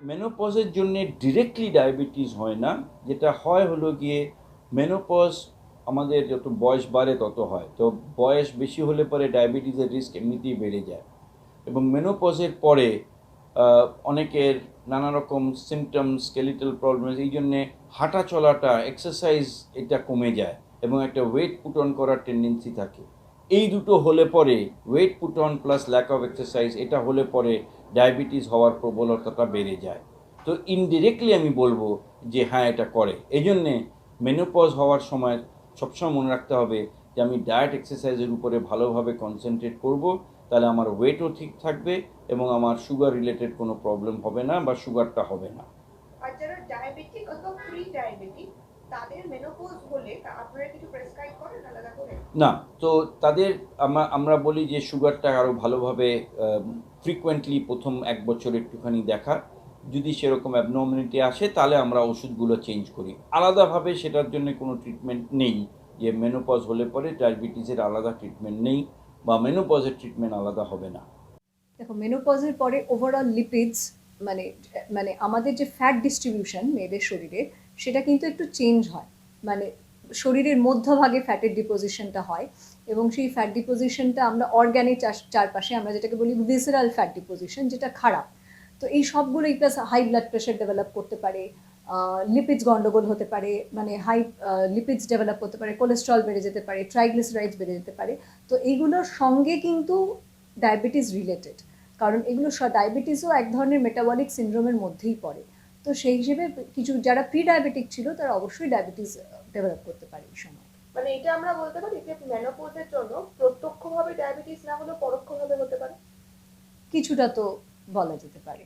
মেনোপজের জন্য directly diabetes হয় না, যেটা হয় হলো গিয়ে মেনোপজ আমাদের যত বয়স বাড়ে তত হয়, তো বয়স বেশি হলে পরে ডায়াবেটিসের রিস্ক এমনিতেই বেড়ে যায়। এবং মেনোপজের পরে অনেকের নানা রকম সিমটমস, স্কেলিটাল প্রবলেম, এই জন্যে হাঁটা চলাটা, এক্সারসাইজ এটা কমে যায় এবং একটা ওয়েট পুট অন করার টেন্ডেন্সি থাকে। এই দুটো হলে পরে, weight put on plus lack of exercise, এটা হলে পরে ডায়াবেটিস হওয়ার প্রবলতাটা বেড়ে যায়। তো ইনডিরেক্টলি আমি বলবো যে হ্যাঁ, এটা করে। এই জন্যে মেনোপজ হওয়ার সময় সবসময় মনে রাখতে হবে যে আমি ডায়েট এক্সারসাইজের উপরে ভালোভাবে কনসেন্ট্রেট করব, তাহলে আমার ওয়েটও ঠিক থাকবে এবং আমার সুগার রিলেটেড কোনো প্রবলেম হবে না বা সুগারটা হবে না। আর যারা ডায়াবেটিক অথবা প্রি ডায়াবেটিক তাদের মেনোপজ হলে আপনারা কিছু প্রেসক্রাইব করেন আলাদা করে? না, তো তাদের আমরা বলি যে সুগারটা আরও ভালোভাবে ফ্রিকোয়েন্টলি প্রথম 1 বছর একটুখানি দেখা, যদি সেরকম অ্যাবনর্মালিটি আসে তাহলে আমরা ওষুধগুলো চেঞ্জ করি। আলাদাভাবে সেটার জন্য কোনো ট্রিটমেন্ট নেই, যে মেনোপজ হলে পরে ডায়াবেটিসের আলাদা ট্রিটমেন্ট নেই বা মেনোপজের ট্রিটমেন্ট আলাদা হবে না। দেখো, মেনোপজের পরে ওভারঅল লিপিডস মানে মানে আমাদের যে ফ্যাট ডিস্ট্রিবিউশন মেয়েদের শরীরে, সেটা কিন্তু একটু চেঞ্জ হয়। মানে শরীরের মধ্যভাগে ফ্যাটের ডিপোজিশনটা হয় এবং সেই ফ্যাট ডিপোজিশনটা আমরা অর্গ্যানের চারপাশে, আমরা যেটাকে বলি ভিসেরাল ফ্যাট ডিপোজিশন, যেটা খারাপ। তো এই সবগুলোই plus high blood pressure develop করতে পারে, লিপিডস গন্ডগোল হতে পারে, মানে হাই লিপিডস ডেভেলপ করতে পারে, কোলেস্ট্রল বেড়ে যেতে পারে, ট্রাইগ্লিসারাইডস বেড়ে যেতে পারে। তো এইগুলোর সঙ্গে কিন্তু ডায়াবেটিস রিলেটেড, কারণ এগুলো ডায়াবেটিসও এক ধরনের মেটাবলিক সিনড্রোমের মধ্যেই পড়ে। তো সেই হিসেবে কিছু যারা প্রি ডায়াবেটিক ছিল তারা অবশ্যই ডায়াবেটিস ডেভেলপ করতে পারে এই সময়। মানে এটা আমরা বলতে পারি যে মেনোপজের জন্য প্রত্যক্ষভাবে ডায়াবেটিস না হলেও পরোক্ষভাবে হতে পারে। কিছুটা তো বলা যেতে পারে।